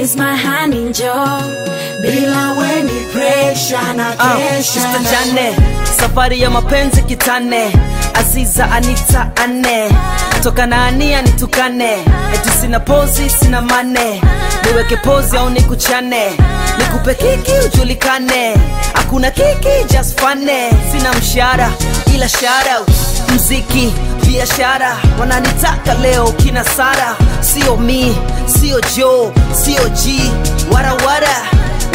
Raise my hand in joy. Bila weni pressure na kesha. Jane, safari ya mapenzi kitane. Aziza Anita ane. Toka na ania nitukane. Eti sina pozi, sina mane. Niweke pozi au nikuchane. Nikupe kiki ujulikane. Hakuna kiki, just funny. Sina mshahara, ila shout out. Mziki, biashara. Wananitaka leo kina Sara. Sio mi, sio Joe, sio G. Wara wara.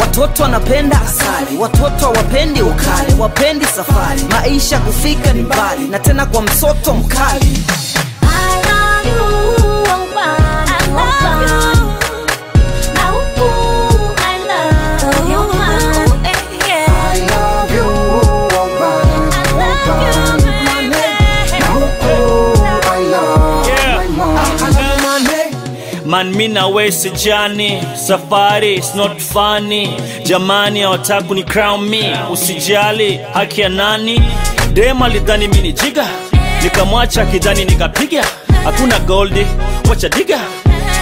Watoto wanapenda asali, watoto wapendi ukali, wapendi safari, maisha kufika ni mbali, na tena kwa msoto mkali. Man, mina we sijani. Safari, it's not funny. Jamani, hawataka ni crown me. Usijali, haki ya nani? Dema lidhani mini jiga, nikamwacha kidhani nikapiga. Hakuna goldi, wacha diga.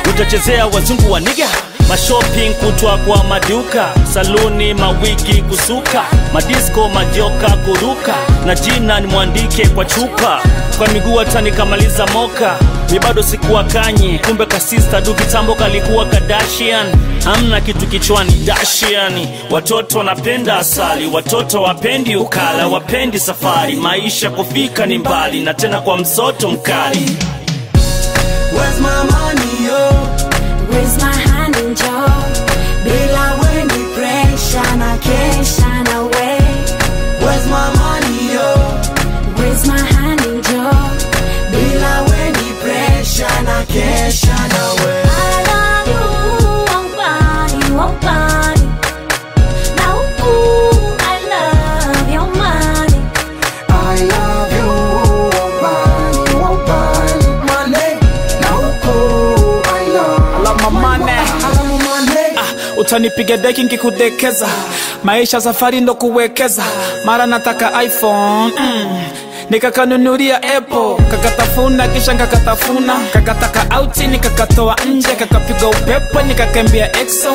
Utachezea wazungu wa niga. Mashopping kutwa kwa maduka, saluni mawiki kusuka, madisco majoka kuruka, na jina ni muandike kwa chupa. Kwa miguu hata nikamaliza moka, mi bado sikuwa kanye. Kumbe kasista du kitambo kalikuwa Kardashian. Hamna kitu kichwani dashiani. Watoto wanapenda asali, watoto wapendi ukala, wapendi safari, maisha kufika ni mbali, na tena kwa msoto mkali. Where's my money yo? Raise my hand in joy. Bila weni pressure na kesha na we. Where's my money yo? Raise my hand in joy. Bila weni pressure na kesha na we. I love you, wambani, wambani. Na uku, I love your money. I love you, wambani, wambani. Money, na uku, I love my money. Utanipiga deki nikikudekeza. Maisha safari ndo kuwekeza. Mara nataka iPhone, nikakanunulia Apple. Kakatafuna kisha kakatafuna. Kakataka outi nikakatoa nje. Kakapiga upepo nikakembia EXO.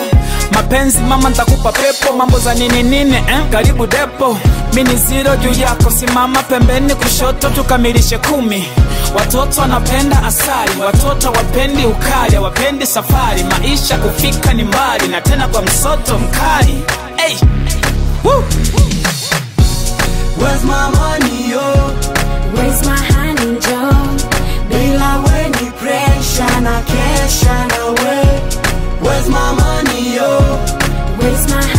Mapenzi mama nitakupa pepo. Mambo za nini karibu depo. Mini zero juu yako, simama pembeni kushoto tukamilishe 10. Watoto wanapenda asali, watoto wapendi ukali, wapendi safari, maisha kufika ni mbali, na tena kwa msoto mkali. Hey. Woo. Where's my money yo? Raise my hand in joy. Bila weni pressure na kesha na we. Where's my money yo? Raise my hand.